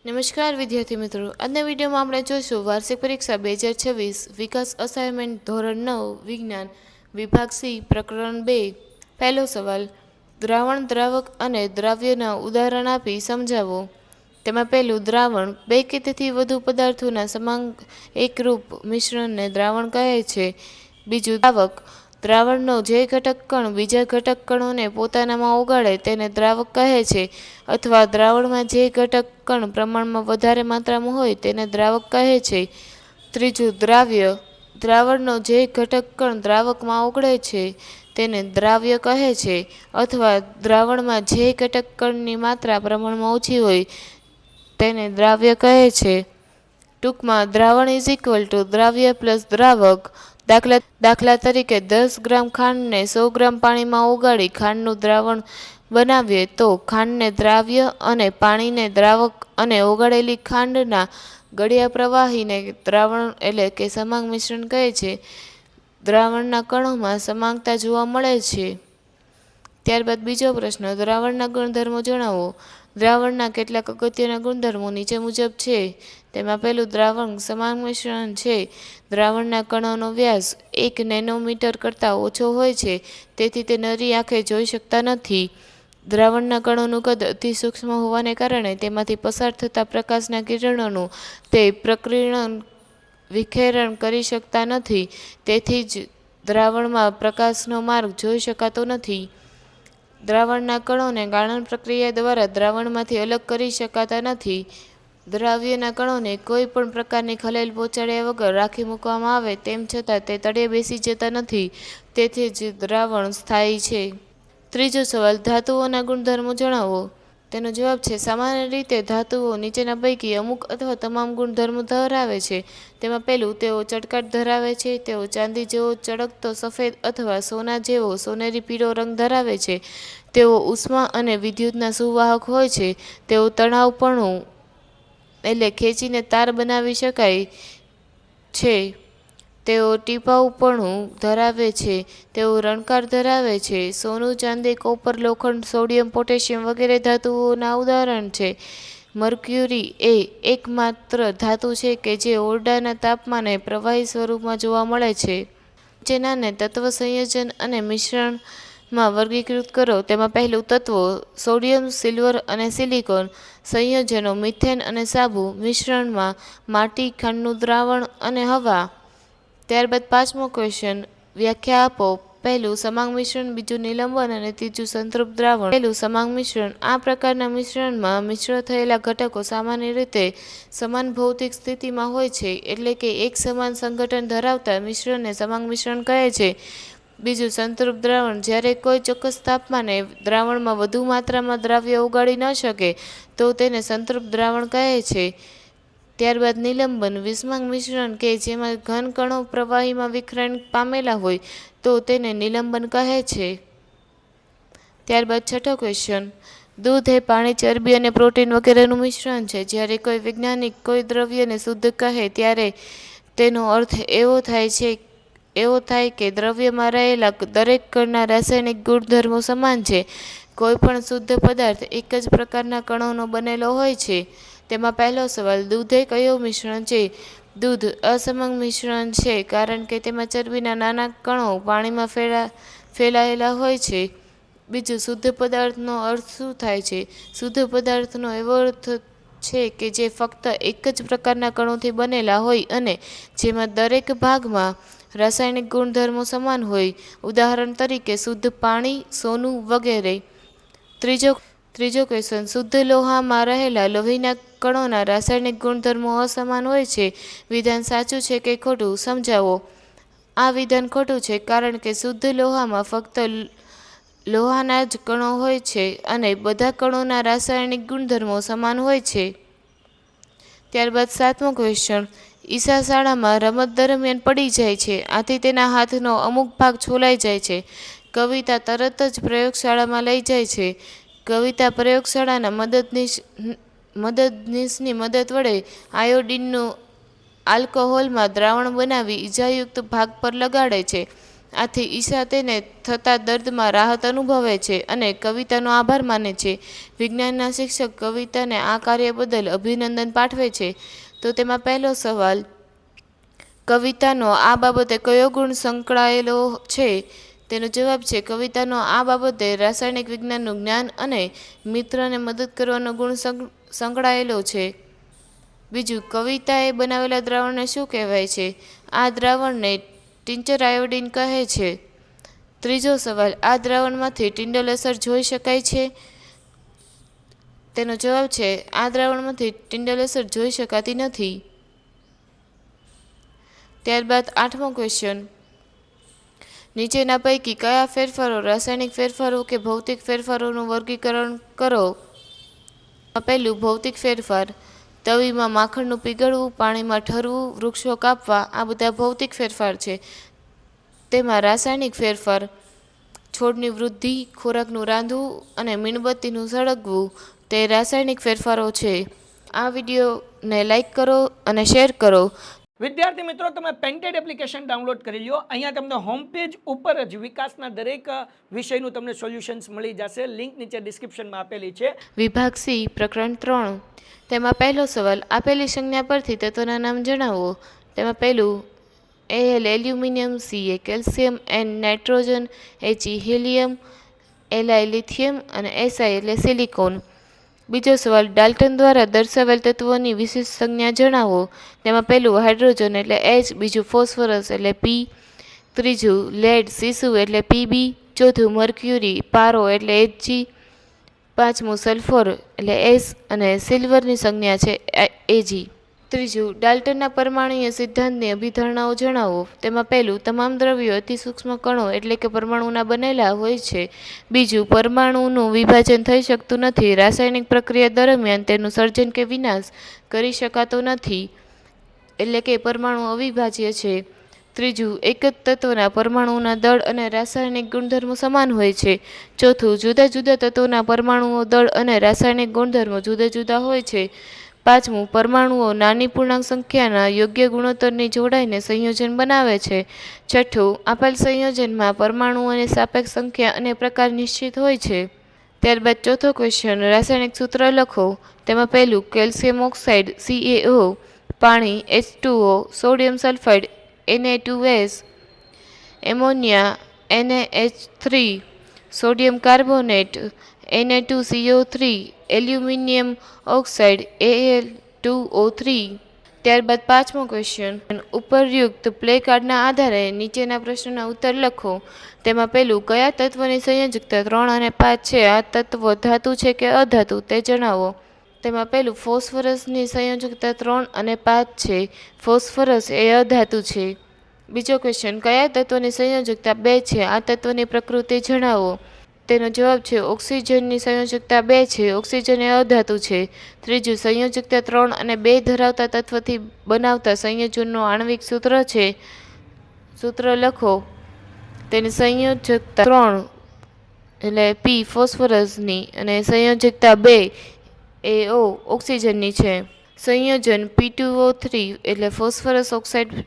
નમસ્કાર વિદ્યાર્થી મિત્રો, આજના વિડીયોમાં આપણે જોઈશું વાર્ષિક પરીક્ષા 2026 વિકાસ અસાઇનમેન્ટ ધોરણ 9 વિજ્ઞાન વિભાગ સી પ્રકરણ 2. પહેલો સવાલ, દ્રાવણ, દ્રાવક અને દ્રાવ્યના ઉદાહરણ આપી સમજાવો. તેમાં પહેલું, દ્રાવણ બે કે તેથી વધુ પદાર્થોના સમાંગ એકરૂપ મિશ્રણને દ્રાવણ કહે છે. બીજું, દ્રાવક દ્રાવણનો જે ઘટક કણ બીજા ઘટક કણોને પોતાનામાં ઓગાળે તેને દ્રાવક કહે છે, અથવા દ્રાવણમાં જે ઘટક કણ પ્રમાણમાં વધારે માત્રામાં હોય તેને દ્રાવક કહે છે. ત્રીજું, દ્રાવ્ય દ્રાવણનો જે ઘટક કણ દ્રાવકમાં ઓગળે છે તેને દ્રાવ્ય કહે છે, અથવા દ્રાવણમાં જે ઘટક કણની માત્રા પ્રમાણમાં ઓછી હોય તેને દ્રાવ્ય કહે છે. ટૂંકમાં, દ્રાવણ દ્રાવ્ય પ્લસ દ્રાવક. દાખલા તરીકે 10 ગ્રામ ખાંડને 100 ગ્રામ પાણીમાં ઓગાળી ખાંડનું દ્રાવણ બનાવીએ તો ખાંડને દ્રાવ્ય અને પાણીને દ્રાવક અને ઓગાળેલી ખાંડના ગળ્યા પ્રવાહીને દ્રાવણ એટલે કે સમાંગ મિશ્રણ કહે છે. દ્રાવણના કણોમાં સમાંગતા જોવા મળે છે. ત્યારબાદ બીજો પ્રશ્ન, દ્રાવણના ગુણધર્મો જણાવો. દ્રાવણના કેટલાક અગત્યના ગુણધર્મો નીચે મુજબ છે. તેમાં પહેલું, દ્રાવણ સમાંગ મિશ્રણ છે. દ્રાવણના કણોનો વ્યાસ 1 નેનોમીટર કરતાં ઓછો હોય છે, તેથી તે નરી આંખે જોઈ શકતા નથી. દ્રાવણના કણોનું કદ અતિ સૂક્ષ્મ હોવાને કારણે તેમાંથી પસાર થતા પ્રકાશના કિરણોનું તે પ્રકીર્ણન વિખેરણ કરી શકતા નથી, તેથી જ દ્રાવણમાં પ્રકાશનો માર્ગ જોઈ શકાતો નથી. દ્રાવણના કણોને ગાળણ પ્રક્રિયા દ્વારા દ્રાવણમાંથી અલગ કરી શકાતા નથી. દ્રાવ્યના કણોને કોઈ પણ પ્રકારની ખલેલ પહોંચાડ્યા વગર રાખી મૂકવામાં આવે તેમ છતાં તે તળિયે બેસી જતા નથી, તેથી જ દ્રાવણ સ્થાયી છે. ત્રીજો સવાલ, ધાતુઓના ગુણધર્મો જણાવો. તેનો જવાબ છે, સામાન્ય રીતે ધાતુઓ નીચેના પૈકી અમુક અથવા તમામ ગુણધર્મો ધરાવે છે. તેમાં પહેલું, તેઓ ચળકાટ ધરાવે છે. તેઓ ચાંદી જેવો ચળકતો સફેદ અથવા સોના જેવો સોનેરી પીળો રંગ ધરાવે છે. તેઓ ઉષ્મા અને વિદ્યુતના સુવાહક હોય છે. તેઓ તણાવપણું એટલે ખેંચીને તાર બનાવી શકાય છે. તેઓ ટીપાઉપણું ધરાવે છે. તેઓ રણકાર ધરાવે છે. સોનું, ચાંદી, કોપર, લોખંડ, સોડિયમ, પોટેશિયમ વગેરે ધાતુઓના ઉદાહરણ છે. મર્ક્યુરી એ એકમાત્ર ધાતુ છે કે જે ઓરડાના તાપમાને પ્રવાહી સ્વરૂપમાં જોવા મળે છે. નીચેનાને તત્વ સંયોજન અને મિશ્રણમાં વર્ગીકૃત કરો. તેમાં પહેલું, તત્વો સોડિયમ, સિલ્વર અને સિલિકોન. સંયોજનો મિથેન અને સાબુ. મિશ્રણમાં માટી, ખાંડનું દ્રાવણ અને હવા. ત્યારબાદ પાંચમો ક્વેશ્ચન, વ્યાખ્યા આપો. પહેલું, સમાંગ મિશ્રણ. બીજું, નિલંબન. અને ત્રીજું, સંતૃપ્ત દ્રાવણ. પહેલું, સમાંગ મિશ્રણ. આ પ્રકારના મિશ્રણમાં મિશ્ર થયેલા ઘટકો સામાન્ય રીતે સમાન ભૌતિક સ્થિતિમાં હોય છે, એટલે કે એક સમાન સંગઠન ધરાવતા મિશ્રણને સમાંગ મિશ્રણ કહે છે. બીજું, સંતૃપ્ત દ્રાવણ. જ્યારે કોઈ ચોક્કસ તાપમાને દ્રાવણમાં વધુ માત્રામાં દ્રાવ્ય ઓગાળી ન શકે તો તેને સંતૃપ્ત દ્રાવણ કહે છે. ત્યારબાદ નિલંબન. વિષમાંગ મિશ્રણ કે જેમાં ઘન કણો પ્રવાહીમાં વિખરાણ પામેલા હોય તો તેને નિલંબન કહે છે. ત્યારબાદ છઠ્ઠો ક્વેશ્ચન, દૂધ એ પાણી, ચરબી અને પ્રોટીન વગેરેનું મિશ્રણ છે. જ્યારે કોઈ વૈજ્ઞાનિક કોઈ દ્રવ્યને શુદ્ધ કહે ત્યારે તેનો અર્થ એવો થાય કે દ્રવ્યમાં રહેલા દરેક કણના રાસાયણિક ગુણધર્મો સમાન છે. કોઈ પણ શુદ્ધ પદાર્થ એક જ પ્રકારના કણોનો બનેલો હોય છે. તેમાં પહેલો સવાલ, દૂધ એ કયો મિશ્રણ છે? દૂધ અસમાંગ મિશ્રણ છે, કારણ કે તેમાં ચરબીના નાના કણો પાણીમાં ફેલાયેલા હોય છે. બીજું, શુદ્ધ પદાર્થનો અર્થ શું થાય છે? શુદ્ધ પદાર્થનો એવો અર્થ છે કે જે ફક્ત એક જ પ્રકારના કણોથી બનેલા હોય અને જેમાં દરેક ભાગમાં રાસાયણિક ગુણધર્મો સમાન હોય. ઉદાહરણ તરીકે શુદ્ધ પાણી, સોનું વગેરે. ત્રીજો ક્વેશ્ચન, શુદ્ધ લોહામાં રહેલા લોહીના કણોના રાસાયણિક ગુણધર્મો અસમાન હોય છે. વિધાન સાચું છે કે ખોટું? સમજાવો. આ વિધાન ખોટું છે, કારણ કે શુદ્ધ લોહામાં ફક્ત લોહાના જ કણો હોય છે અને બધા કણોના રાસાયણિક ગુણધર્મો સમાન હોય છે. ત્યારબાદ સાતમો ક્વેશ્ચન, ઈશા શાળામાં રમત દરમિયાન પડી જાય છે, આથી તેના હાથનો અમુક ભાગ છોલાઈ જાય છે. કવિતા તરત જ પ્રયોગશાળામાં લઈ જાય છે. કવિતા પ્રયોગશાળાના મદદનીશની મદદ વડે આયોડિનનું આલ્કોહોલમાં દ્રાવણ બનાવી ઈજાયુક્ત ભાગ પર લગાડે છે. આથી ઈશા તેને થતા દર્દમાં રાહત અનુભવે છે અને કવિતાનો આભાર માને છે. વિજ્ઞાનના શિક્ષક કવિતાને આ કાર્ય બદલ અભિનંદન પાઠવે છે. તો તેમાં પહેલો સવાલ, કવિતાનો આ બાબતે કયો ગુણ સંકળાયેલો છે? તેનો જવાબ છે કવિતાનો આ બાબતે રાસાયણિક વિજ્ઞાનનું જ્ઞાન અને મિત્રને મદદ કરવાનો ગુણ સંકળાયેલો છે. બીજું, કવિતાએ બનાવેલા દ્રાવણને શું કહેવાય છે? આ દ્રાવણને ટિંચર આયોડિન કહે છે. ત્રીજો સવાલ, આ દ્રાવણમાંથી ટિંડલ અસર જોઈ શકાય છે? તેનો જવાબ છે આ દ્રાવણમાંથી ટિંડલ અસર જોઈ શકાતી નથી. ત્યારબાદ 8મો ક્વેશ્ચન, નીચેના પૈકી કયા ફેરફારો રાસાયણિક ફેરફારો કે ભૌતિક ફેરફારોનું વર્ગીકરણ કરો? પહેલું, ભૌતિક ફેરફાર. તવીમાં માખણનું પીગળવું, પાણીમાં ઠરવું, વૃક્ષો કાપવા, આ બધા ભૌતિક ફેરફાર છે. તેમાં રાસાયણિક ફેરફાર, છોડની વૃદ્ધિ, ખોરાકનું રાંધવું અને મીણબત્તીનું સળગવું તે રાસાયણિક ફેરફારો છે. આ વિડીયોને લાઈક કરો અને શેર કરો. વિદ્યાર્થી મિત્રો, તમે પેન્ટેડ એપ્લિકેશન ડાઉનલોડ કરી લો. અહીંયા તમને હોમ પેજ ઉપર જ વિકાસના દરેક વિષયનું તમને સોલ્યુશન્સ મળી જશે. લિંક નીચે ડિસ્ક્રિપ્શનમાં આપેલી છે. વિભાગ સી, પ્રકરણ 3. તેમાં પહેલો સવાલ, આપેલી સંજ્ઞા પરથી તત્વના નામ જણાવો. તેમાં પહેલું, Al aluminium, Ca calcium, N nitrogen, He helium, Li lithium અને Si એટલે સિલિકોન. બીજો સવાલ, ડાલ્ટન દ્વારા દર્શાવેલ તત્વોની વિશિષ્ટ સંજ્ઞા જણાવો. તેમાં પહેલું હાઇડ્રોજન એટલે H, બીજું ફોસ્ફરસ એટલે P, ત્રીજું લેડ સીસુ એટલે Pb, ચોથું મર્ક્યુરી પારો એટલે Hg, પાંચમું સલ્ફર એટલે S અને સિલ્વરની સંજ્ઞા છે Ag. ત્રીજું, ડાલ્ટનના પરમાણુય સિદ્ધાંતની અભિધારણાઓ જણાવો. તેમાં પહેલું, તમામ દ્રવ્યો અતિ સૂક્ષ્મ કણો એટલે કે પરમાણુના બનેલા હોય છે. બીજું, પરમાણુનું વિભાજન થઈ શકતું નથી. રાસાયણિક પ્રક્રિયા દરમિયાન તેનું સર્જન કે વિનાશ કરી શકાતો નથી, એટલે કે પરમાણુ અવિભાજ્ય છે. ત્રીજું, એક જ તત્વના પરમાણુઓના દળ અને રાસાયણિક ગુણધર્મો સમાન હોય છે. ચોથું, જુદા જુદા તત્વોના પરમાણુઓ દળ અને રાસાયણિક ગુણધર્મો જુદા જુદા હોય છે. પાંચમું, પરમાણુઓ નાની પૂર્ણાંક સંખ્યાના યોગ્ય ગુણોત્તરની જોડાઈને સંયોજન બનાવે છે. છઠ્ઠું, આપેલ સંયોજનમાં પરમાણુઓની સાપેક્ષ સંખ્યા અને પ્રકાર નિશ્ચિત હોય છે. ત્યારબાદ ચોથો ક્વેશ્ચન, રાસાયણિક સૂત્ર લખો. તેમાં પહેલું, કેલ્શિયમ ઓક્સાઇડ CaO, પાણી H2O, sodium sulphide Na2S, ammonia NaH3, sodium carbonate Na2CO3, aluminium oxide Al2O3. ત્યારબાદ પાંચમો ક્વેશ્ચન, ઉપરયુક્ત પ્લે કાર્ડના આધારે નીચેના પ્રશ્નોના ઉત્તર લખો. તેમાં પહેલું, કયા તત્વની સંયોજકતા 3 અને 5 છે? આ તત્વો ધાતુ છે કે અધાતુ તે જણાવો. તેમાં પહેલું, ફોસ્ફરસની સંયોજકતા 3 અને 5 છે. ફોસ્ફરસ એ અધાતુ છે. બીજો ક્વેશ્ચન, કયા તત્વની સંયોજકતા 2 છે? આ તત્વની પ્રકૃતિ જણાવો. તેનો જવાબ છે ઓક્સિજનની સંયોજકતા 2 છે. ઓક્સિજન એ અધાતુ છે. ત્રીજું, સંયોજકતા 3 અને 2 ધરાવતા તત્વથી બનાવતા સંયોજનનું આણ્વિક સૂત્ર છે. સૂત્ર લખો. તેની સંયોજકતા 3 એટલે P ફોસ્ફરસની અને સંયોજકતા 2 AO ઓક્સિજનની છે. સંયોજન P2O3 એટલે ફોસ્ફરસ ઓક્સાઇડ.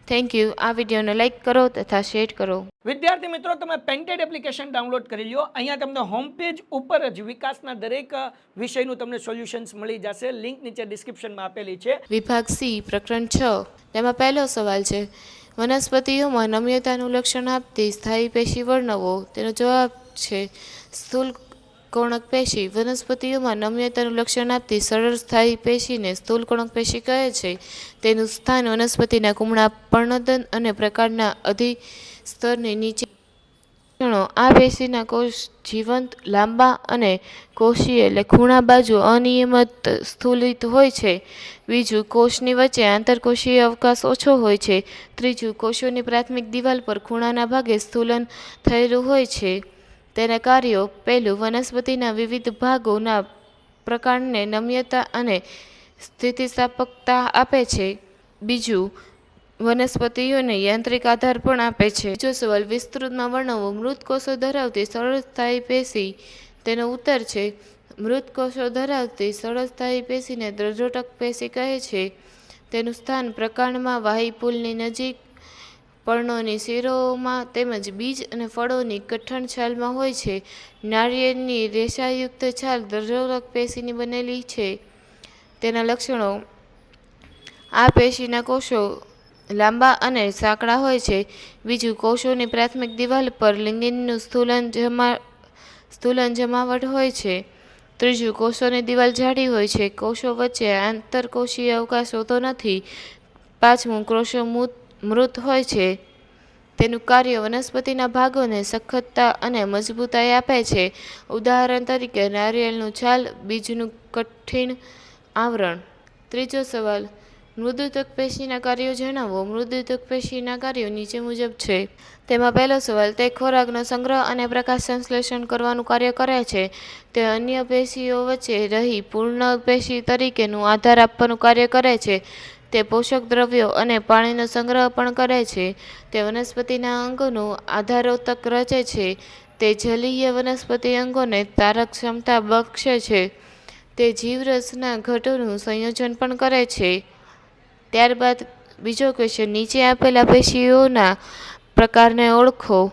Thank you. આ વિડીયોને લાઈક કરો તથા શેર કરો. વિદ્યાર્થી મિત્રો, તમે પેન્ટેડ એપ્લિકેશન ડાઉનલોડ કરી લો. અહીંયા તમને હોમ પેજ ઉપર જ વિકાસના દરેક વિષયનું તમને સોલ્યુશન્સ મળી જશે. લિંક નીચે ડિસ્ક્રિપ્શનમાં આપેલી છે. વિભાગ સી, પ્રકરણ 6. તેમાં પહેલો સવાલ છે, વનસ્પતિઓમાં નમ્યતાનું લક્ષણ આપતી સ્થાયી પેશી વર્ણવો. તેનો જવાબ છે સ્થૂલ કોણક પેશી. વનસ્પતિઓમાં નમ્યતાનું લક્ષણ આપતી સરળ સ્થાયી પેશીને સ્થૂલ કોણક પેશી કહે છે. તેનું સ્થાન વનસ્પતિના કુમળા પર્ણદંડ અને પ્રકારના અધિસ્તરની નીચે. આ પેશીના કોષ જીવંત, લાંબા અને કોષીય એટલે ખૂણા બાજુ અનિયમિત સ્થૂલિત હોય છે. બીજું, કોષની વચ્ચે આંતરકોષીય અવકાશ ઓછો હોય છે. ત્રીજું, કોષોની પ્રાથમિક દિવાલ પર ખૂણાના ભાગે સ્થૂલન થયેલું હોય છે. તેના કાર્યો, પહેલું, વનસ્પતિના વિવિધ ભાગોના પ્રકારને નમ્યતા અને સ્થિતિસ્થાપકતા આપે છે. બીજું, વનસ્પતિઓને યાંત્રિક આધાર પણ આપે છે. બીજો સવાલ, વિસ્તૃતમાં વર્ણવો. મૃત કોષો ધરાવતી સરળ સ્થાયી પેશી. તેનો ઉત્તર છે મૃત કોષો ધરાવતી સરળ સ્થાયી પેશીને દ્રઢોટક પેશી કહે છે. તેનું સ્થાન પ્રકાંડમાં વાહી પુલની નજીક, પર્ણોની શિરોમાં તેમજ બીજ અને ફળોની કઠણ છાલમાં હોય છે. નાળિયેરની રેસાયુક્ત છાલ દ્રવરક પેશીની બનેલી છે. તેના લક્ષણો: આ પેશીના કોષો લાંબા અને સાંકડા હોય છે. બીજું, કોષોની પ્રાથમિક દિવાલ પર લિગ્નિનનું સ્થૂલન જમાવટ હોય છે. ત્રીજું, કોષોની દિવાલ જાડી હોય છે. કોષો વચ્ચે આંતરકોષીય અવકાશ હોતો નથી. પાંચમું, કોષો મૃત હોય છે. તેનું કાર્ય વનસ્પતિના ભાગોને સખતતા અને મજબૂતાઈ આપે છે. ઉદાહરણ તરીકે નારિયેળનું છાલ, બીજનું કઠિન આવરણ. ત્રીજો સવાલ: મૃદુતક પેશીના કાર્યો જણાવો. મૃદુતક પેશીના કાર્યો નીચે મુજબ છે. તેમાં પહેલો સવાલ: તે ખોરાકનો સંગ્રહ અને પ્રકાશ સંશ્લેષણ કરવાનું કાર્ય કરે છે. તે અન્ય પેશીઓ વચ્ચે રહી પૂર્ણ પેશી તરીકેનું આધાર આપવાનું કાર્ય કરે છે. તે પોષક દ્રવ્યો અને પાણીનો સંગ્રહ પણ કરે છે. તે વનસ્પતિના અંગોનું આધારોતક રચે છે. તે જલીય વનસ્પતિ અંગોને તારક ક્ષમતા બક્ષે છે. તે જીવરસના ઘટોનું સંયોજન પણ કરે છે. ત્યારબાદ બીજો ક્વેશ્ચન: નીચે આપેલા પેશીઓના પ્રકારને ઓળખો.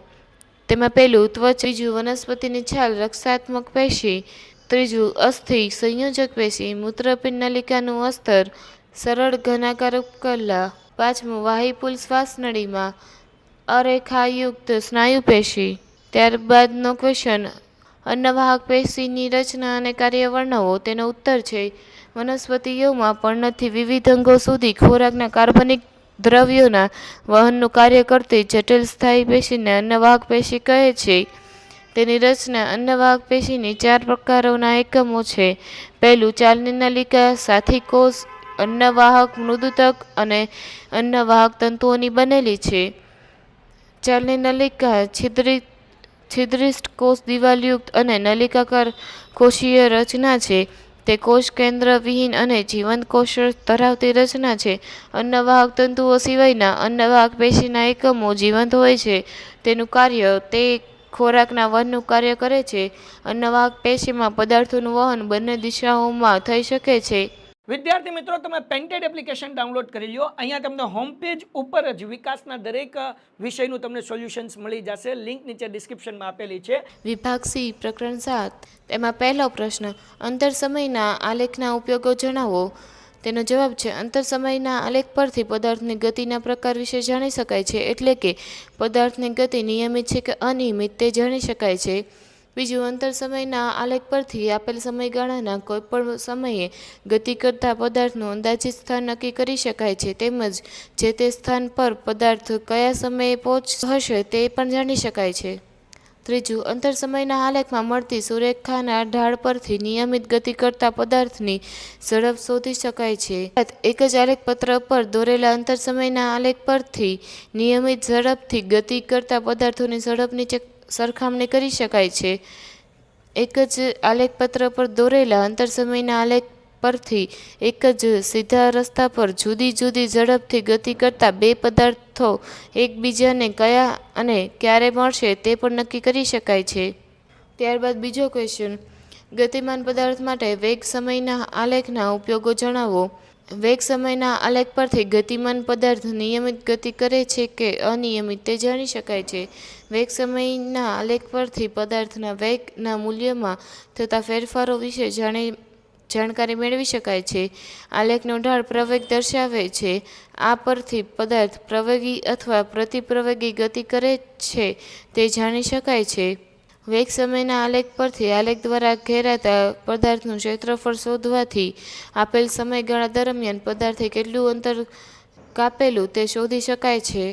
તેમાં પહેલું ત્વચા, બીજું વનસ્પતિની છાલ રક્ષાત્મક પેશી, ત્રીજું અસ્થિ સંયોજક પેશી, મૂત્રપિંડ નલિકાનું અસ્તર, સરળ ઘનાકાર ઉપકલા, પાંચમું વાહિપુલ શ્વાસનળીમાં અરેખાયુક્ત સ્નાયુ પેશી. ત્યારબાદનો ક્વેશ્ચન: અન્નવાહક પેશીની રચના અને કાર્ય વર્ણવો. તેનો ઉત્તર છે: વનસ્પતિઓમાં પર્ણથી વિવિધ અંગો સુધી ખોરાકના કાર્બનિક દ્રવ્યોના વહનનું કાર્ય કરતી જટિલ સ્થાયી પેશીને અન્નવાહક પેશી કહે છે. તેની રચના: અન્નવાહક પેશીની 4 પ્રકારોના એકમો છે. પહેલું, ચાલની નલિકા, સાથી કોષ, અન્નવાહક મૃદુતક અને અન્નવાહક તંતુઓની બનેલી છે. ચાલની નલિકા છિદ્રિષ્ઠ કોષ દિવાલયુક્ત અને નલિકાકાર કોષીય રચના છે. તે કોષ કેન્દ્ર વિહીન અને જીવંત કોષ ધરાવતી રચના છે. અન્નવાહક તંતુઓ સિવાયના અન્નવાહક પેશીના એકમો જીવંત હોય છે. તેનું કાર્ય: તે ખોરાકના વહનનું કાર્ય કરે છે. અન્નવાહક પેશીમાં પદાર્થોનું વહન બંને દિશાઓમાં થઈ શકે છે. વિદ્યાર્થી મિત્રો, તમે પેન્ટેડ એપ્લિકેશન ડાઉનલોડ કરી લો. અહીંયા તમને હોમ પેજ ઉપર જ વિકાસના દરેક વિષયનું તમને સોલ્યુશન્સ મળી જશે. લિંક નીચે ડિસ્ક્રિપ્શનમાં આપેલી છે. વિભાગ સી પ્રકરણ 7. તેમાં પહેલો પ્રશ્ન: અંતર સમયના આલેખના ઉપયોગો જણાવો. તેનો જવાબ છે: અંતર સમયના આલેખ પરથી પદાર્થની ગતિના પ્રકાર વિશે જાણી શકાય છે. એટલે કે પદાર્થની ગતિ નિયમિત છે કે અનિયમિત તે જાણી શકાય છે. બીજું, અંતર સમયના આલેખ પરથી આપેલ સમયગાળાના કોઈપણ સમયે ગતિ કરતા પદાર્થનું અંદાજિત સ્થાન નક્કી કરી શકાય છે. તેમજ જે તે સ્થાન પર પદાર્થ કયા સમયે હશે તે પણ જાણી શકાય છે. ત્રીજું, અંતર સમયના આલેખમાં મળતી સુરેખાના ઢાળ પરથી નિયમિત ગતિ કરતા પદાર્થની ઝડપ શોધી શકાય છે. એક જ આલેખપત્ર પર દોરેલા અંતર સમયના આલેખ પરથી નિયમિત ઝડપથી ગતિ કરતા પદાર્થોની ઝડપની સરખામણી કરી શકાય છે. એક જ આલેખપત્ર પર દોરેલા અંતર સમયના આલેખ પરથી એક જ સીધા રસ્તા પર જુદી જુદી ઝડપથી ગતિ કરતા બે પદાર્થો એકબીજાને કયા અને ક્યારે મળશે તે પણ નક્કી કરી શકાય છે. ત્યારબાદ બીજો ક્વેશ્ચન: ગતિમાન પદાર્થ માટે વેગ સમયના આલેખના ઉપયોગો જણાવો. વેગ સમયના આલેખ પરથી ગતિમાન પદાર્થ નિયમિત ગતિ કરે છે કે અનિયમિત તે જાણી શકાય છે. વેગ સમયના આલેખ પરથી પદાર્થના વેગના મૂલ્યમાં થતા ફેરફારો વિશે જાણકારી મેળવી શકાય છે. આલેખનો ઢાળ પ્રવેગ દર્શાવે છે. આ પરથી પદાર્થ પ્રવેગી અથવા પ્રતિપ્રવેગી ગતિ કરે છે તે જાણી શકાય છે. વેગ સમયના આલેખ પરથી આલેખ દ્વારા ઘેરાતા પદાર્થનું ક્ષેત્રફળ શોધવાથી આપેલ સમયગાળા દરમિયાન પદાર્થે કેટલું અંતર કાપેલું તે શોધી શકાય છે.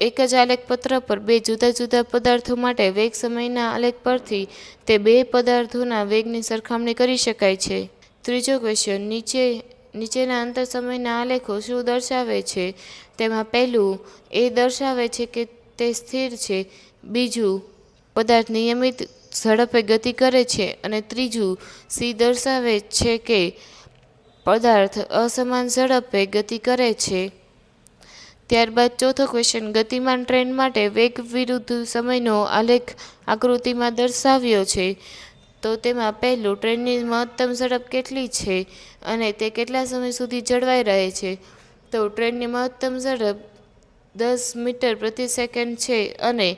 એક જ આલેખપત્ર પર બે જુદા જુદા પદાર્થો માટે વેગ સમયના આલેખ પરથી તે બે પદાર્થોના વેગની સરખામણી કરી શકાય છે. ત્રીજો ક્વેશ્ચન: નીચેના અંતર સમયના આલેખો શું દર્શાવે છે? તેમાં પહેલું એ દર્શાવે છે કે તે સ્થિર છે. બીજું, પદાર્થ નિયમિત ઝડપે ગતિ કરે છે. અને ત્રીજું સી દર્શાવે છે કે પદાર્થ અસમાન ઝડપે ગતિ કરે છે. ત્યારબાદ ચોથો ક્વેશ્ચન: ગતિમાન ટ્રેન માટે વેગ વિરુદ્ધ સમયનો આલેખ આકૃતિમાં દર્શાવ્યો છે. તો તેમાં પહેલું, ટ્રેનની મહત્તમ ઝડપ કેટલી છે અને તે કેટલા સમય સુધી જળવાઈ રહે છે? તો ટ્રેનની મહત્તમ ઝડપ 10 મીટર પ્રતિ સેકન્ડ છે અને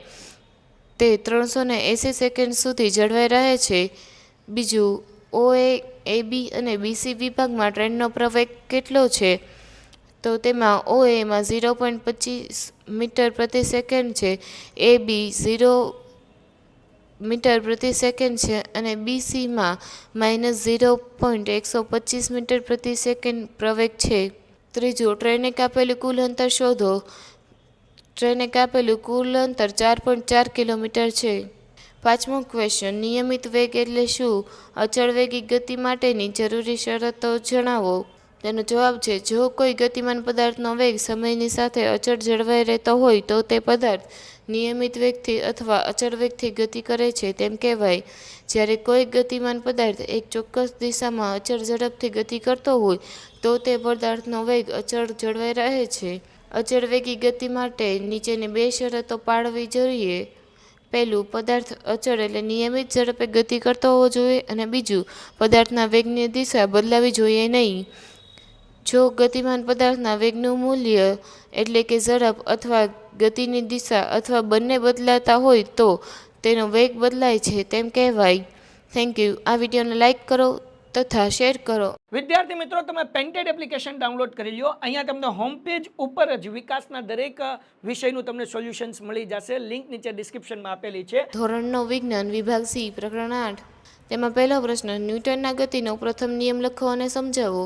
તે 380 સેકન્ડ સુધી જળવાઈ રહે છે. બીજું, OA, AB અને BC વિભાગમાં ટ્રેનનો પ્રવેગ કેટલો છે? તો તેમાં OAમાં 0.25 મીટર પ્રતિ સેકન્ડ છે, AB 0 મીટર પ્રતિ સેકન્ડ છે અને BCમાં -0.125 મીટર પ્રતિ સેકન્ડ પ્રવેગ છે. ત્રીજું, ટ્રેને કાપેલું કુલ અંતર શોધો. ટ્રેને કાપેલું કુલ અંતર 4.4 કિલોમીટર છે. પાંચમો ક્વેશ્ચન, નિયમિત વેગ એટલે શું? અચળ વેગી ગતિ માટેની જરૂરી શરતો જણાવો. તેનો જવાબ છે, જો કોઈ ગતિમાન પદાર્થનો વેગ સમયની સાથે અચળ જળવાઈ રહેતો હોય તો તે પદાર્થ નિયમિત વેગથી અથવા અચળ વેગથી ગતિ કરે છે તેમ કહેવાય. જ્યારે કોઈ ગતિમાન પદાર્થ એક ચોક્કસ દિશામાં અચળ ઝડપથી ગતિ કરતો હોય તો તે પદાર્થનો વેગ અચળ જળવાઈ રહે છે. અચળ વેગી ગતિ માટે નીચેની બે શરતો પાળવી જોઈએ. પહેલું, પદાર્થ અચળ એટલે નિયમિત ઝડપે ગતિ કરતો હોવો જોઈએ અને બીજું, પદાર્થના વેગની દિશા બદલાવી જોઈએ નહીં. જો ગતિમાન પદાર્થના વેગનું મૂલ્ય એટલે કે ઝડપ અથવા ગતિની દિશા અથવા બંને બદલાતા હોય તો તેનો વેગ બદલાય છે તેમ કહેવાય. Thank you. આ વિડીયોને લાઇક કરો તથા શેર કરો. વિદ્યાર્થી મિત્રો, તમે પેન્ટેડ એપ્લિકેશન ડાઉનલોડ કરી લો. અહીંયા તમને હોમ પેજ ઉપર જ વિકાસના દરેક વિષયનું તમને સોલ્યુશન્સ મળી જશે. લિંક નીચે ડિસ્ક્રિપ્શનમાં આપેલી છે. ધોરણ 9 વિજ્ઞાન વિભાગ C પ્રકરણ 8. તેમાં પહેલો પ્રશ્ન, ન્યૂટનના ગતિનો પ્રથમ નિયમ લખો અને સમજાવો.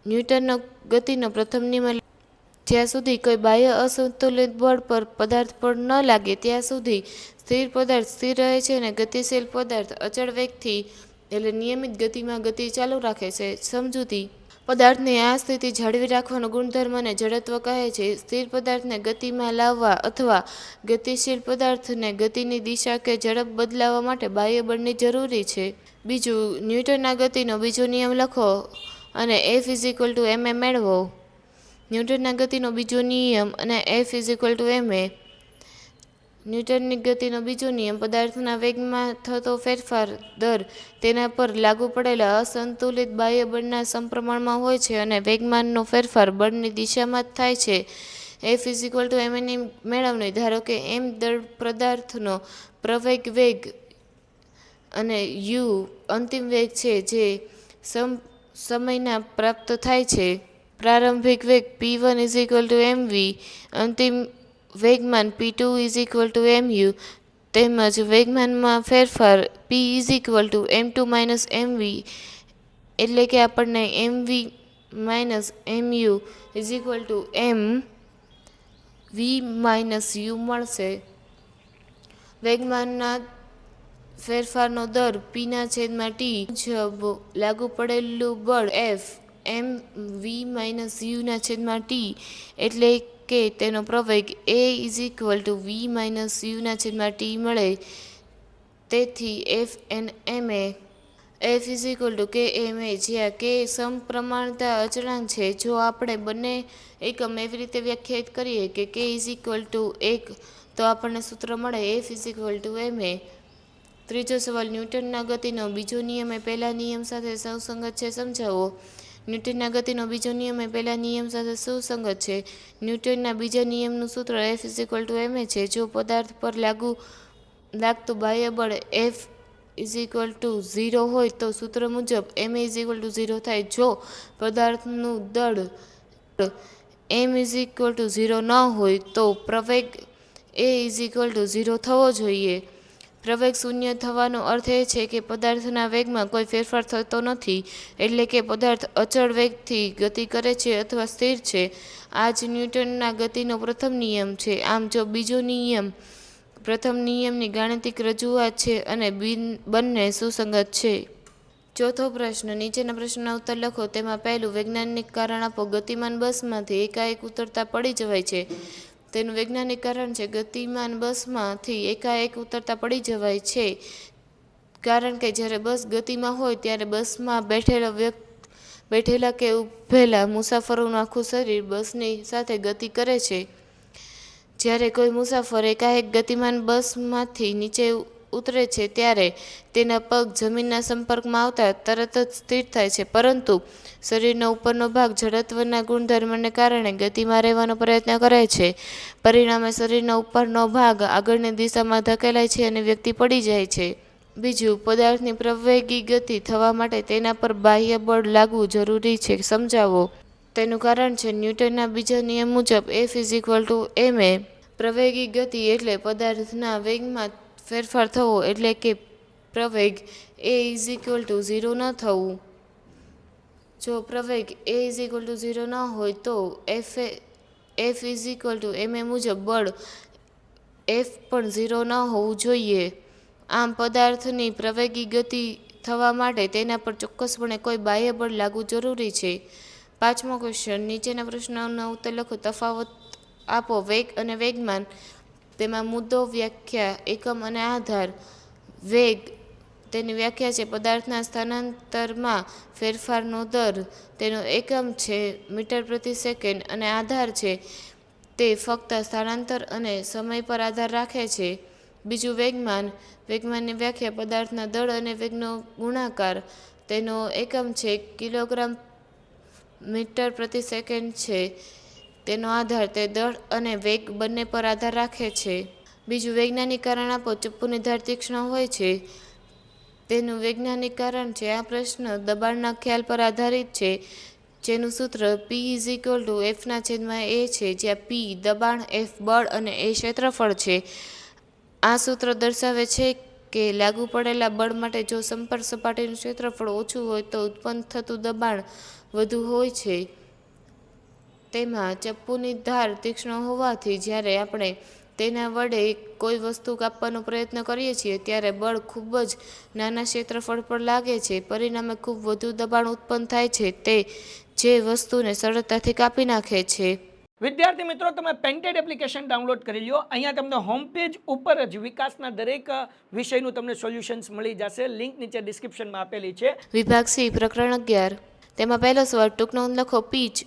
ન્યૂટનનો ગતિનો પ્રથમ નિયમ, જ્યાં સુધી કોઈ બાહ્ય અસંતુલિત બળ પર પદાર્થ પર ન લાગે ત્યાં સુધી સ્થિર પદાર્થ સ્થિર રહે છે અને ગતિશીલ પદાર્થ અચળ વેગથી એટલે નિયમિત ગતિમાં ગતિ ચાલુ રાખે છે. સમજૂતી, પદાર્થની આ સ્થિતિ જાળવી રાખવાનો ગુણધર્મને જડત્વ કહે છે. સ્થિર પદાર્થને ગતિમાં લાવવા અથવા ગતિશીલ પદાર્થને ગતિની દિશા કે ઝડપ બદલાવવા માટે બાહ્ય બળની જરૂરી છે. બીજું, ન્યૂટનના ગતિનો બીજો નિયમ લખો અને F=ma મેળવો. ન્યૂટનના ગતિનો બીજો નિયમ અને F=ma. ન્યૂટનની ગતિનો બીજો નિયમ, પદાર્થના વેગમાં થતો ફેરફાર દર તેના પર લાગુ પડેલા અસંતુલિત બાહ્ય બળના સમપ્રમાણમાં હોય છે અને વેગમાનનો ફેરફાર બળની દિશામાં જ થાય છે. F=ma ની મેળવણી, ધારો કે m દળ પદાર્થનો પ્રવેગ વેગ અને u અંતિમ વેગ છે જે સમયના પ્રાપ્ત થાય છે. પ્રારંભિક વેગ p1 = mv, અંતિમ વેગમાન p2 = mu તેમજ વેગમાનમાં ફેરફાર p = m2 - mv એટલે કે આપણને mv - mu mv - u મળશે. વેગમાનના ફેરફારનો દર p/t મુજબ લાગુ પડેલું બળ F mv - u/t એટલે કે તેનો પ્રવેગ a = v - u/t મળે. તેથી F=ma. F=kma, જ્યાં k સમપ્રમાણતા અચળાંક છે. જો આપણે બંને એકમ એવી રીતે વ્યાખ્યાયિત કરીએ કે k = 1 તો આપણને સૂત્ર મળે F=ma. ત્રીજો સવાલ, ન્યૂટનના ગતિનો બીજો નિયમ એ પહેલા નિયમ સાથે સુસંગત છે, સમજાવો. ન્યૂટનના ગતિનો બીજો નિયમ એ પહેલા નિયમ સાથે સુસંગત છે. ન્યૂટનના બીજા નિયમનું સૂત્ર F=ma છે. જો પદાર્થ પર લાગતું બાહ્ય બળ F=0 હોય તો સૂત્ર મુજબ ma = 0 થાય. જો પદાર્થનું દળ m=0 ન હોય તો પ્રવેગ a=0 થવો જોઈએ. પ્રવેગ શૂન્ય થવાનો અર્થ એ છે કે પદાર્થના વેગમાં કોઈ ફેરફાર થતો નથી, એટલે કે પદાર્થ અચળ વેગથી ગતિ કરે છે અથવા સ્થિર છે. આ જ ન્યૂટનના ગતિનો પ્રથમ નિયમ છે. આમ જો બીજો નિયમ પ્રથમ નિયમની ગાણિતિક રજૂઆત છે અને બંને સુસંગત છે. ચોથો પ્રશ્ન, નીચેના પ્રશ્નના ઉત્તર લખો. તેમાં પહેલું, વૈજ્ઞાનિક કારણ આપો. ગતિમાન બસમાંથી એકાએક ઉતરતા પડી જવાય છે. તેનું વૈજ્ઞાનિક કારણ છે, ગતિમાન બસમાંથી એકાએક ઉતરતા પડી જવાય છે કારણ કે જ્યારે બસ ગતિમાં હોય ત્યારે બસમાં બેઠેલા કે ઊભેલા મુસાફરોનું આખું શરીર બસની સાથે ગતિ કરે છે. જ્યારે કોઈ મુસાફર એકાએક ગતિમાન બસમાંથી નીચે ઉતરે છે ત્યારે તેના પગ જમીનના સંપર્કમાં આવતા તરત જ સ્થિર થાય છે, પરંતુ શરીરનો ઉપરનો ભાગ જડત્વના ગુણધર્મને કારણે ગતિમાં રહેવાનો પ્રયત્ન કરે છે. પરિણામે શરીરનો ઉપરનો ભાગ આગળની દિશામાં ધકેલાય છે અને વ્યક્તિ પડી જાય છે. બીજું, પદાર્થની પ્રવેગી ગતિ થવા માટે તેના પર બાહ્ય બળ લાગવું જરૂરી છે. સમજાવો. તેનું કારણ છે ન્યૂટનના બીજા નિયમ મુજબ F=ma. પ્રવેગી ગતિ એટલે પદાર્થના વેગમાં ફેરફાર થવો, એટલે કે પ્રવેગ a=0 ન થવું. જો પ્રવેગ a=0 ન હોય તો F=ma મુજબ બળ F પણ 0 ન હોવું જોઈએ. આમ પદાર્થની પ્રવેગી ગતિ થવા માટે તેના પર ચોક્કસપણે કોઈ બાહ્ય બળ લાગવું જરૂરી છે. 5મો ક્વેશ્ચન. નીચેના પ્રશ્નોના ઉત્તર લખો. તફાવત આપો. વેગ અને વેગમાન. તેમાં મુદ્દો, વ્યાખ્યા, એકમ અને આધાર. વેગ, તેની વ્યાખ્યા છે પદાર્થના સ્થાનાંતરમાં ફેરફારનો દર. તેનો એકમ છે મીટર પ્રતિ સેકન્ડ અને આધાર છે તે ફક્ત સ્થાનાંતર અને સમય પર આધાર રાખે છે. બીજું, વેગમાન. વેગમાનની વ્યાખ્યા પદાર્થના દળ અને વેગનો ગુણાકાર. તેનો એકમ છે કિલોગ્રામ મીટર પ્રતિ સેકન્ડ છે. તેનો આધાર તે દળ અને વેગ બંને પર આધાર રાખે છે. બીજું, વૈજ્ઞાનિક કારણ આપો. ચપ્પુની ધાર તીક્ષ્ણ હોય છે. તેનું વૈજ્ઞાનિક કારણ છે. આ પ્રશ્ન દબાણના ખ્યાલ પર આધારિત છે, જેનું સૂત્ર P=F/A છે, જ્યાં P દબાણ, F બળ અને A ક્ષેત્રફળ છે. આ સૂત્ર દર્શાવે છે કે લાગુ પડેલા બળ માટે જો સંપર્ક સપાટીનું ક્ષેત્રફળ ઓછું હોય તો ઉત્પન્ન થતું દબાણ વધુ હોય છે. તેમાં ચપ્પુની ધાર તીક્ષ્ણ હોવાથી જ્યારે આપણે તેના વડે કોઈ વસ્તુ કાપવાનો પ્રયત્ન કરીએ છીએ ત્યારે બળ ખૂબ જ નાના ક્ષેત્રફળ પર લાગે છે. પરિણામે ખૂબ વધુ દબાણ ઉત્પન્ન થાય છે, તે જે વસ્તુને સરળતાથી કાપી નાખે છે. વિદ્યાર્થી મિત્રો, તમે પેન્ટેડ એપ્લિકેશન ડાઉનલોડ કરી લો. અહીંયા તમને હોમ પેજ ઉપર જ વિકાસના દરેક વિષયનું તમને સોલ્યુશન્સ મળી જશે. લિંક નીચે ડિસ્ક્રિપ્શનમાં આપેલી છે. વિભાગ C, પ્રકરણ 11. તેમાં પહેલો સવાલ. ટૂંક નોંધ લખો. પીચ.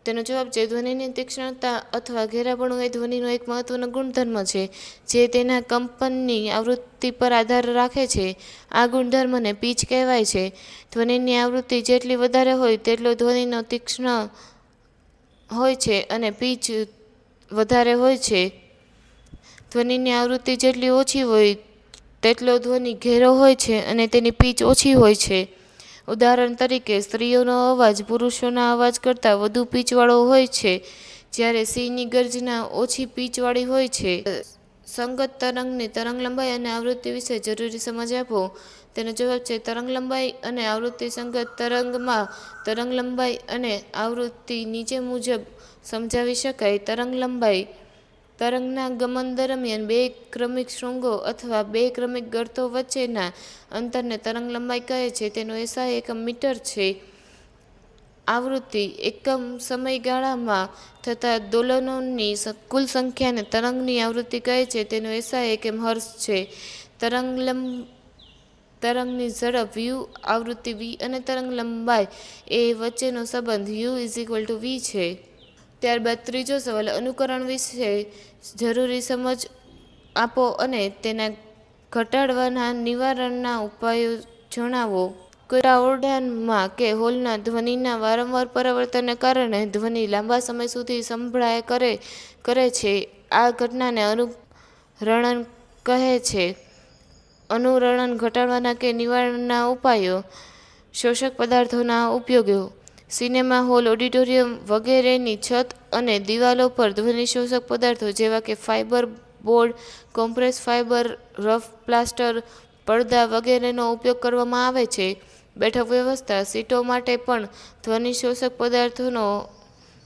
તેનો જવાબ છે ધ્વનિની તીક્ષ્ણતા અથવા ઘેરાપણું એ ધ્વનિનો એક મહત્વનો ગુણધર્મ છે જે તેના કંપનની આવૃત્તિ પર આધાર રાખે છે. આ ગુણધર્મને પીચ કહેવાય છે. ધ્વનિની આવૃત્તિ જેટલી વધારે હોય તેટલો ધ્વનિનો તીક્ષ્ણ હોય છે અને પીચ વધારે હોય છે. ધ્વનિની આવૃત્તિ જેટલી ઓછી હોય તેટલો ધ્વનિ ઘેરો હોય છે અને તેની પીચ ઓછી હોય છે. ઉદાહરણ તરીકે, સ્ત્રીઓનો અવાજ પુરુષોના અવાજ કરતાં વધુ પીચવાળો હોય છે, જ્યારે સિંહની ગર્જના ઓછી પીચવાળી હોય છે. સંગત તરંગની તરંગલંબાઈ અને આવૃત્તિ વિશે જરૂરી સમજ આપો. તેનો જવાબ છે તરંગલંબાઈ અને આવૃત્તિ. સંગત તરંગમાં તરંગલંબાઈ અને આવૃત્તિ નીચે મુજબ સમજાવી શકાય. તરંગલંબાઈ. તરંગના ગમન દરમિયાન બે ક્રમિક શૃંગો અથવા બે ક્રમિક ગર્તો વચ્ચેના અંતરને તરંગલંબાઈ કહે છે. તેનો SI એકમ મીટર છે. આવૃત્તિ. એકમ સમયગાળામાં થતા દોલનોની કુલ સંખ્યાને તરંગની આવૃત્તિ કહે છે. તેનો SI એકમ હર્ટ્ઝ છે. તરંગની ઝડપ u, આવૃત્તિ v અને તરંગલંબાઈ એ વચ્ચેનો સંબંધ u=v છે. ત્યારબાદ ત્રીજો સવાલ. અનુકરણ વિશે જરૂરી સમજ આપો અને તેના ઘટાડવાના નિવારણના ઉપાયો જણાવો. કોઈ ઓરડામાં કે હોલના ધ્વનિના વારંવાર પરાવર્તનને કારણે ધ્વનિ લાંબા સમય સુધી સંભળાય કરે છે. આ ઘટનાને અનુરણન કહે છે. અનુરણન ઘટાડવાના કે નિવારણના ઉપાયો. શોષક પદાર્થોના ઉપયોગો. સિનેમા હોલ, ઓડિટોરિયમ વગેરેની છત અને દિવાલો પર ધ્વનિ શોષક પદાર્થો જેવા કે fibre board, compress fibre, rough plaster, પડદા વગેરેનો ઉપયોગ કરવામાં આવે છે. બેઠક વ્યવસ્થા. સીટો માટે પણ ધ્વનિ શોષક પદાર્થોનો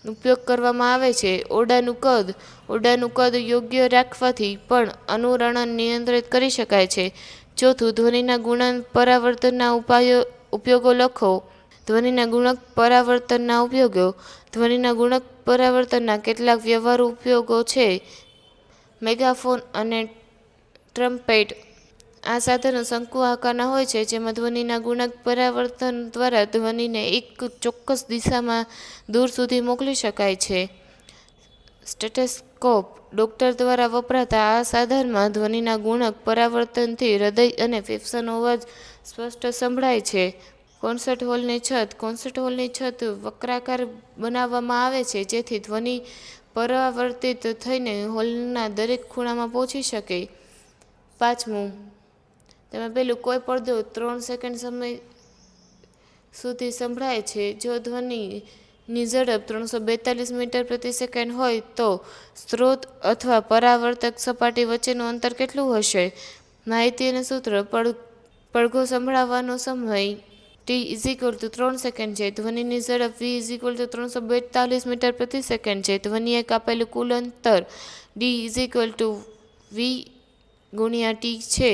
ઉપયોગ કરવામાં આવે છે. ઓરડાનું કદ. ઓરડાનું કદ યોગ્ય રાખવાથી પણ અનુરણન નિયંત્રિત કરી શકાય છે. ચોથું, ધ્વનિના ગુણન પરાવર્તનના ઉપયોગો લખો. ધ્વનિના ગુણક પરાવર્તનના ઉપયોગો. ધ્વનિના ગુણક પરાવર્તનના કેટલાક વ્યવહારુ ઉપયોગો છે. મેગાફોન અને ટ્રમ્પેટ. આ સાધનો શંકુ આકારના હોય છે જેમાં ધ્વનિના ગુણક પરાવર્તન દ્વારા ધ્વનિને એક ચોક્કસ દિશામાં દૂર સુધી મોકલી શકાય છે. સ્ટેથોસ્કોપ. સ્ટેથોસ્કોપ ડૉક્ટર દ્વારા વપરાતા આ સાધનમાં ધ્વનિના ગુણક પરાવર્તનથી હૃદય અને ફેફસાનો અવાજ સ્પષ્ટ સંભળાય છે. કોન્સર્ટ હોલની છત વક્રાકાર બનાવવામાં આવે છે જેથી ધ્વનિ પરાવર્તિત થઈને હોલના દરેક ખૂણામાં પહોંચી શકે. 5. તેમાં પહેલું, કોઈ પડદો 3 સેકન્ડ સમય સુધી સંભળાય છે. જો ધ્વનિની ઝડપ 342 મીટર પ્રતિ સેકન્ડ હોય તો સ્ત્રોત અથવા પરાવર્તક સપાટી વચ્ચેનું અંતર કેટલું હશે? માહિતી અને સૂત્ર: પડઘો સંભળાવવાનો સમય t 3 સેકન્ડ છે. ધ્વનિની ઝડપ v 342 મીટર પ્રતિ સેકન્ડ છે. ધ્વનિએ કાપેલું કુલ અંતર d v × t છે.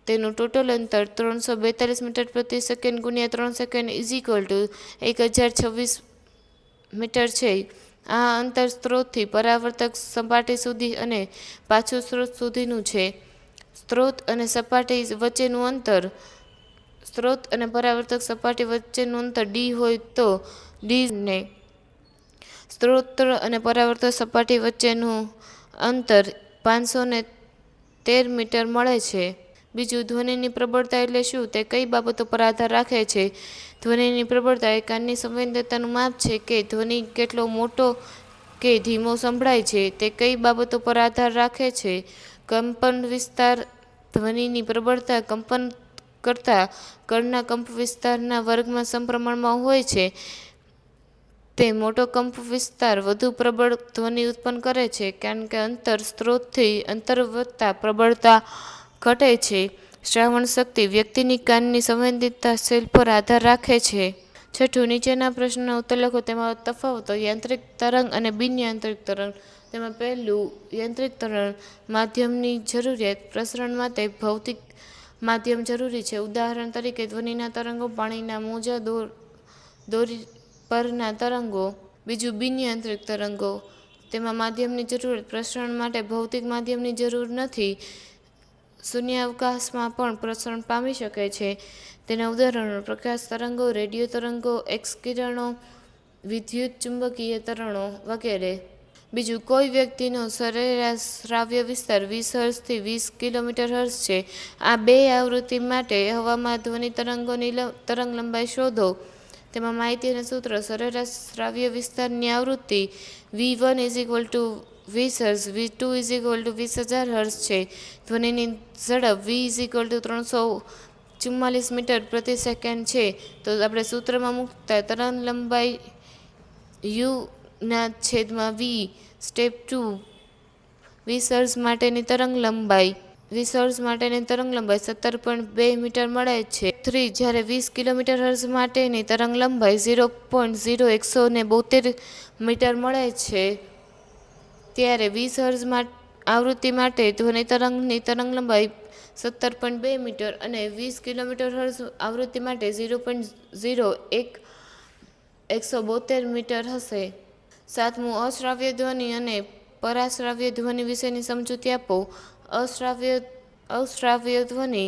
તેનું ટોટલ અંતર 342 મીટર પ્રતિ સેકન્ડ × 3 સેકન્ડ 1026 મીટર છે. આ અંતર સ્ત્રોતથી પરાવર્તક સપાટી સુધી અને પાછું સ્ત્રોત સુધીનું છે. સ્ત્રોત અને સપાટી વચ્ચેનું અંતર: સ્ત્રોત અને પરાવર્તક સપાટી વચ્ચેનું અંતર d હોય તો d ને સ્ત્રોત અને પરાવર્તક સપાટી વચ્ચેનું અંતર 513 મીટર મળે છે. બીજું, ધ્વનિની પ્રબળતા એટલે શું? તે કઈ બાબતો પર આધાર રાખે છે? ધ્વનિની પ્રબળતા એ કાનની સંવેદનતાનું માપ છે કે ધ્વનિ કેટલો મોટો કે ધીમો સંભળાય છે. તે કઈ બાબતો પર આધાર રાખે છે? કંપનવિસ્તાર: ધ્વનિની પ્રબળતા કંપન કરતા કણના કંપવિસ્તારના વર્ગમાં સમપ્રમાણમાં હોય છે. તે મોટો કંપવિસ્તાર વધુ પ્રબળ ધ્વનિ ઉત્પન્ન કરે છે કારણ કે અંતર સ્ત્રોતથી અંતર વધતા પ્રબળતા ઘટે છે. શ્રાવણ શક્તિ વ્યક્તિની કાનની સંવેદનશીલતા પર આધાર રાખે છે. 6. નીચેના પ્રશ્નોના ઉત્તર લખો. તેમાં તફાવતો: યાંત્રિક તરંગ અને બિન-યાંત્રિક તરંગ. તેમાં પહેલું, યાંત્રિક તરંગ માધ્યમની જરૂરિયાત. પ્રસરણ માટે ભૌતિક માધ્યમ જરૂરી છે. ઉદાહરણ તરીકે ધ્વનિના તરંગો, પાણીના મોજા, દોરી પરના તરંગો. બીજું, બિન-યાંત્રિક તરંગો. તેમાં માધ્યમની જરૂરિયાત. પ્રસરણ માટે ભૌતિક માધ્યમની જરૂર નથી. શૂન્યાવકાશમાં પણ પ્રસરણ પામી શકે છે. તેના ઉદાહરણો: પ્રકાશ તરંગો, રેડિયો તરંગો, એક્સ કિરણો, વિદ્યુત ચુંબકીય તરંગો વગેરે. બીજું, કોઈ વ્યક્તિનો સરેરાશ શ્રાવ્ય વિસ્તાર 20 હર્ટ્ઝથી 20 કિલોમીટર/હર્ટ્ઝ છે. આ બે આવૃત્તિ માટે હવામાં ધ્વનિ તરંગોની તરંગલંબાઈ શોધો. તેમાં માહિતી અને સૂત્ર: સરેરાશ શ્રાવ્ય વિસ્તારની આવૃત્તિ v1 20 હર્ટ્ઝ, v2 20,000 હર્ટ્ઝ છે. ધ્વનિની ઝડપ v 344 મીટર પ્રતિ સેકન્ડ છે. તો આપણે સૂત્રમાં મૂકતા તરંગલંબાઈ u/v. સ્ટેપ 2, 20 હર્ટ્ઝ માટેની તરંગલંબાઈ 17.2 મીટર મળે છે. 3, જ્યારે 20 કિલોમીટર/હર્ટ્ઝ માટેની તરંગલંબાઈ 0.0172 મીટર મળે છે, ત્યારે 20 હર્ટ્ઝ આવૃત્તિ માટે ધ્વનિ તરંગની તરંગલંબાઈ 17.2 મીટર અને 20 કિલોમીટર/હર્ટ્ઝ આવૃત્તિ માટે 0.0172 મીટર હશે. 7. અશ્રાવ્ય ધ્વનિ અને પરાશ્રાવ્ય ધ્વનિ વિશેની સમજૂતી આપો. અશ્રાવ્ય ધ્વનિ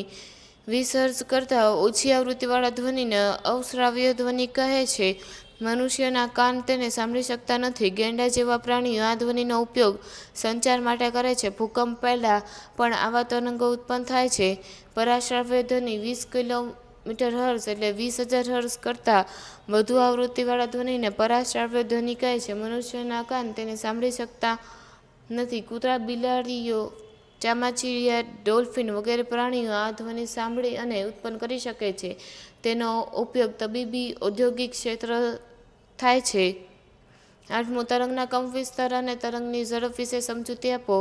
20 હર્ટ્ઝ કરતાં ઓછી આવૃત્તિવાળા ધ્વનિને અશ્રાવ્ય ધ્વનિ કહે છે. મનુષ્યના કાન તેને સાંભળી શકતા નથી. ગેંડા જેવા પ્રાણીઓ આ ધ્વનિનો ઉપયોગ સંચાર માટે કરે છે. ભૂકંપ પહેલાં પણ આવા તરંગો ઉત્પન્ન થાય છે. પરાશ્રાવ્ય ધ્વનિ 20 કિલોમીટર/હર્ટ્ઝ એટલે 20,000 હર્ટ્ઝ કરતાં વધુ આવૃત્તિવાળા ધ્વનિને પરાશ્રાવ્ય ધ્વનિ કહે છે. મનુષ્યના કાન તેને સાંભળી શકતા નથી. કૂતરા, બિલાડીઓ, ચામાચીડિયા, ડોલ્ફિન વગેરે પ્રાણીઓ આ ધ્વનિ સાંભળી અને ઉત્પન્ન કરી શકે છે. તેનો ઉપયોગ તબીબી, ઔદ્યોગિક ક્ષેત્ર થાય છે. 8. તરંગના કંપવિસ્તાર અને તરંગની ઝડપ વિશે સમજૂતી આપો.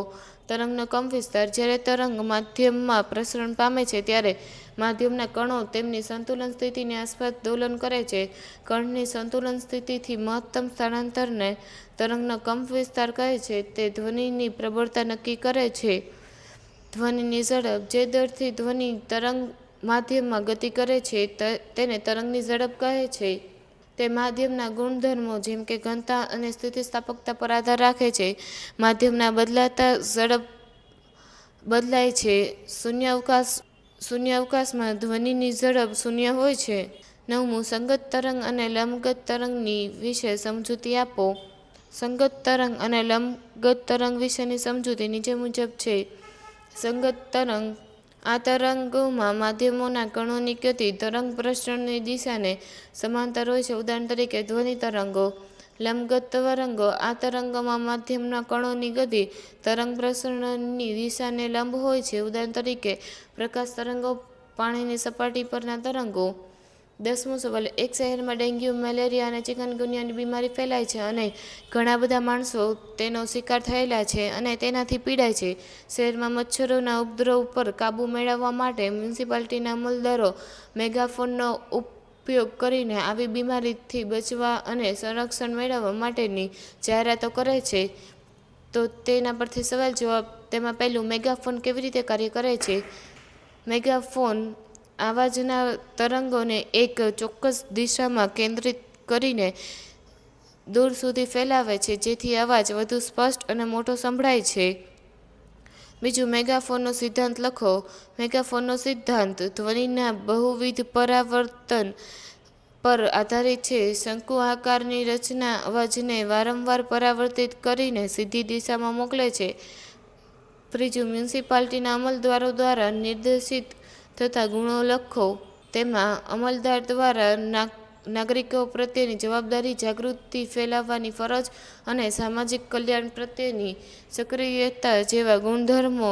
તરંગનો કંપવિસ્તાર: જ્યારે તરંગ માધ્યમમાં પ્રસરણ પામે છે ત્યારે માધ્યમના કણો તેમની સંતુલન સ્થિતિની આસપાસ દોલન કરે છે. કણની સંતુલન સ્થિતિથી મહત્તમ સ્થળાંતરને તરંગનો કંપવિસ્તાર કહે છે. તે ધ્વનિની પ્રબળતા નક્કી કરે છે. ધ્વનિની ઝડપ: જે દરથી ધ્વનિ તરંગ માધ્યમમાં ગતિ કરે છે તેને તરંગની ઝડપ કહે છે. તે માધ્યમના ગુણધર્મો જેમ કે ઘનતા અને સ્થિતિસ્થાપકતા પર આધાર રાખે છે. માધ્યમના બદલાતા ઝડપ બદલાય છે. શૂન્યાવકાશમાં ધ્વનિની ઝડપ શૂન્ય હોય છે. 9. સંગત તરંગ અને લંબગત તરંગની વિશે સમજૂતી આપો. સંગત તરંગ અને લંબગત તરંગ વિશેની સમજૂતી નીચે મુજબ છે. સંગત તરંગ: આ તરંગોમાં માધ્યમોના કણોની ગતિ તરંગ પ્રસરણની દિશાને સમાંતર હોય છે. ઉદાહરણ તરીકે ધ્વનિ તરંગો. લંબગત તરંગો: આ તરંગોમાં માધ્યમના કણોની ગતિ તરંગ પ્રસરણની દિશાને લંબ હોય છે. ઉદાહરણ તરીકે પ્રકાશ તરંગો, પાણીની સપાટી પરના તરંગો. 10મો સવાલ: એક શહેરમાં ડેન્ગ્યુ, મેલેરિયા અને ચિકનગુનિયાની બીમારી ફેલાય છે અને ઘણા બધા માણસો તેનો શિકાર થયેલા છે અને તેનાથી પીડાય છે. શહેરમાં મચ્છરોના ઉપદ્રવ પર કાબૂ મેળવવા માટે મ્યુનિસિપાલિટીના અમલદારો મેગાફોનનો ઉપયોગ કરીને આવી બીમારીથી બચવા અને સંરક્ષણ મેળવવા માટેની જાહેરાતો કરે છે. તો તેના પરથી સવાલ જવાબ. તેમાં પહેલું, મેગાફોન કેવી રીતે કાર્ય કરે છે? મેગાફોન અવાજના તરંગોને એક ચોક્કસ દિશામાં કેન્દ્રિત કરીને દૂર સુધી ફેલાવે છે જેથી અવાજ વધુ સ્પષ્ટ અને મોટો સંભળાય છે. બીજું, મેગાફોનનો સિદ્ધાંત લખો. મેગાફોનનો સિદ્ધાંત ધ્વનિના બહુવિધ પરાવર્તન પર આધારિત છે. શંકુ આકારની રચના અવાજને વારંવાર પરાવર્તિત કરીને સીધી દિશામાં મોકલે છે. ત્રીજું, મ્યુનિસિપાલિટીના અમલદારો દ્વારા નિર્દેશિત થતા ગુણો લખો. તેમાં અમલદાર દ્વારા નાગરિકો પ્રત્યેની જવાબદારી, જાગૃતિ ફેલાવવાની ફરજ અને સામાજિક કલ્યાણ પ્રત્યેની સક્રિયતા જેવા ગુણધર્મો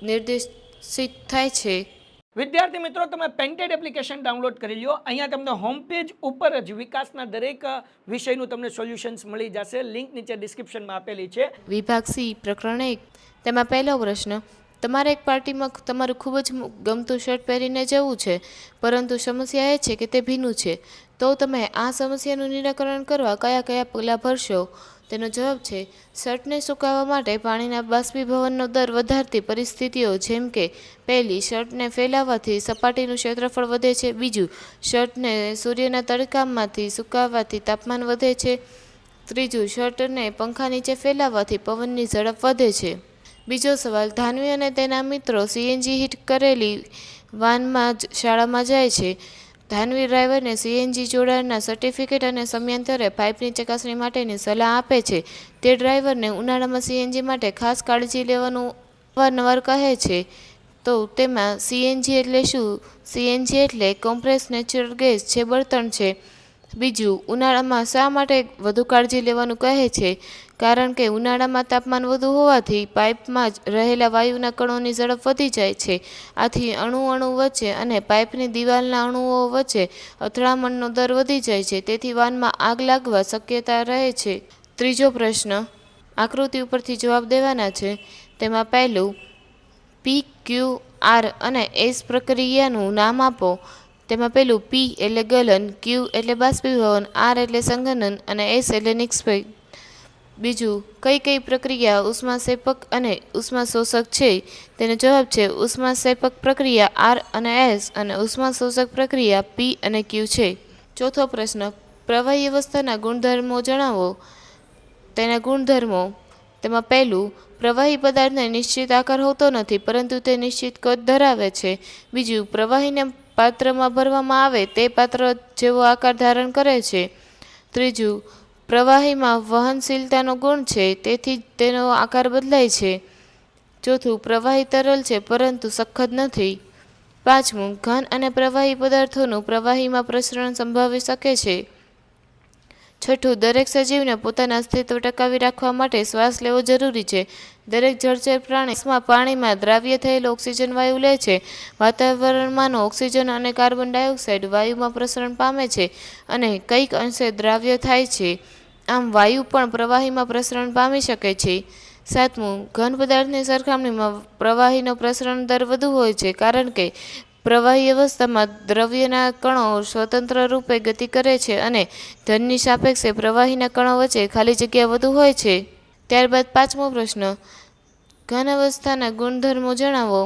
નિર્દેશિત થાય છે. વિદ્યાર્થી મિત્રો, તમે પેન્ટેડ એપ્લિકેશન ડાઉનલોડ કરી લો. અહીંયા તમને હોમ પેજ ઉપર જ વિકાસના દરેક વિષયનું તમને સોલ્યુશન્સ મળી જશે. લિંક નીચે ડિસ્ક્રિપ્શનમાં આપેલી છે. વિભાગ સી, પ્રકરણ 1. તેમાં પહેલો પ્રશ્ન: તમારે એક પાર્ટીમાં તમારું ખૂબ જ ગમતું શર્ટ પહેરીને જવું છે, પરંતુ સમસ્યા એ છે કે તે ભીનું છે. તો તમે આ સમસ્યાનું નિરાકરણ કરવા કયા કયા પગલાં ભરશો? તેનો જવાબ છે: શર્ટને સુકાવવા માટે પાણીના બાષ્પીભવનનો દર વધારતી પરિસ્થિતિઓ, જેમ કે પહેલી, શર્ટને ફેલાવવાથી સપાટીનું ક્ષેત્રફળ વધે છે. બીજું, શર્ટને સૂર્યના તડકામાંથી સુકાવવાથી તાપમાન વધે છે. ત્રીજું, શર્ટને પંખા નીચે ફેલાવવાથી પવનની ઝડપ વધે છે. બીજો સવાલ: ધાન્વી અને તેના મિત્રો સીએનજી હીટ કરેલી વાનમાં શાળામાં જાય છે. ધાન્વી ડ્રાઈવરને સીએનજી જોડાણના સર્ટિફિકેટ અને સમયાંતરે પાઇપની ચકાસણી માટેની સલાહ આપે છે. તે ડ્રાઈવરને ઉનાળામાં સીએનજી માટે ખાસ કાળજી લેવાનું અવારનવાર કહે છે. તો તેમાં સીએનજી એટલે શું? સીએનજી એટલે કોમ્પ્રેસ્ડ નેચરલ ગેસ, જે બળતણ છે. બીજું, ઉનાળામાં શા માટે વધુ કાળજી લેવાનું કહે છે? કારણ કે ઉનાળામાં તાપમાન વધુ હોવાથી પાઇપમાં રહેલા વાયુના કણોની ઝડપ વધી જાય છે. આથી અણુ વચ્ચે અને પાઇપની દિવાલના અણુઓ વચ્ચે અથડામણનો દર વધી જાય છે. તેથી વાનમાં આગ લાગવા શક્યતા રહે છે. ત્રીજો પ્રશ્ન આકૃતિ ઉપરથી જવાબ દેવાના છે. તેમાં પહેલું, પી, ક્યુ, આર અને એસ પ્રક્રિયાનું નામ આપો. તેમાં પહેલું, પી એટલે ગલન, ક્યુ એટલે બાષ્પીભવન, આર એટલે સંઘનન અને એસ એટલે નિક્ષેપ. બીજું, કઈ કઈ પ્રક્રિયા ઉષ્માક્ષેપક અને ઉષ્માશોષક છે? તેનો જવાબ છે: ઉષ્માક્ષેપક પ્રક્રિયા આર અને એસ અને ઉષ્માશોષક પ્રક્રિયા પી અને ક્યુ છે. ચોથો પ્રશ્ન પ્રવાહી અવસ્થાના ગુણધર્મો જણાવો. તેના ગુણધર્મો. તેમાં પહેલું, પ્રવાહી પદાર્થને નિશ્ચિત આકાર હોતો નથી, પરંતુ તે નિશ્ચિત કદ ધરાવે છે. બીજું, પ્રવાહીને પાત્રમાં ભરવામાં આવે તે પાત્ર જેવો આકાર ધારણ કરે છે. ત્રીજું, પ્રવાહીમાં વહનશીલતાનો ગુણ છે, તેથી તેનો આકાર બદલાય છે. ચોથું, પ્રવાહી તરલ છે પરંતુ સખત નથી. પાંચમું, ઘન અને પ્રવાહી પદાર્થોનું પ્રવાહીમાં પ્રસરણ સંભવી શકે છે. છઠ્ઠું, દરેક સજીવને પોતાના અસ્તિત્વ ટકાવી રાખવા માટે શ્વાસ લેવો જરૂરી છે. દરેક જળચર પ્રાણી પાણીમાં દ્રાવ્ય થયેલો ઓક્સિજન વાયુ લે છે. વાતાવરણમાંનો ઓક્સિજન અને કાર્બન ડાયોક્સાઇડ વાયુમાં પ્રસરણ પામે છે અને કંઈક અંશે દ્રાવ્ય થાય છે. આમ વાયુ પણ પ્રવાહીમાં પ્રસરણ પામી શકે છે. સાતમું, ઘન પદાર્થની સરખામણીમાં પ્રવાહીનો પ્રસરણ દર વધુ હોય છે, કારણ કે પ્રવાહી અવસ્થામાં દ્રવ્યના કણો સ્વતંત્ર રૂપે ગતિ કરે છે અને ઘનની સાપેક્ષે પ્રવાહીના કણો વચ્ચે ખાલી જગ્યા વધુ હોય છે. ત્યારબાદ પાંચમો પ્રશ્ન ઘન અવસ્થાના ગુણધર્મો જણાવો.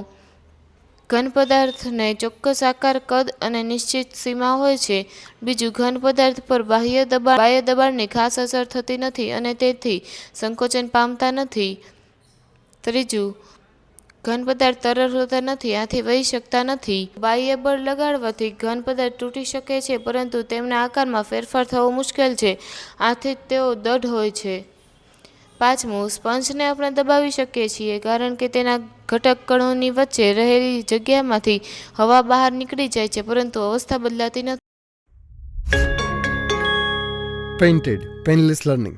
ઘન પદાર્થને ચોક્કસ આકાર, કદ અને નિશ્ચિત સીમા હોય છે. બીજું, ઘન પદાર્થ પર બાહ્ય દબાણની ખાસ અસર થતી નથી અને તેથી સંકોચન પામતા નથી. ત્રીજું, ઘન પદાર્થ તરલ હોતા નથી, આથી વહી શકતા નથી. બાહ્ય બળ લગાડવાથી ઘન પદાર્થ તૂટી શકે છે, પરંતુ તેમના આકારમાં ફેરફાર થવો મુશ્કેલ છે, આથી તેઓ દઢ હોય છે. પાંચમું, સ્પંજને આપણે દબાવી શકીએ છીએ કારણ કે તેના ઘટક કણોની વચ્ચે રહેલી જગ્યામાંથી હવા બહાર નીકળી જાય છે, પરંતુ અવસ્થા બદલાતી નથી. Painted, Painless Learning.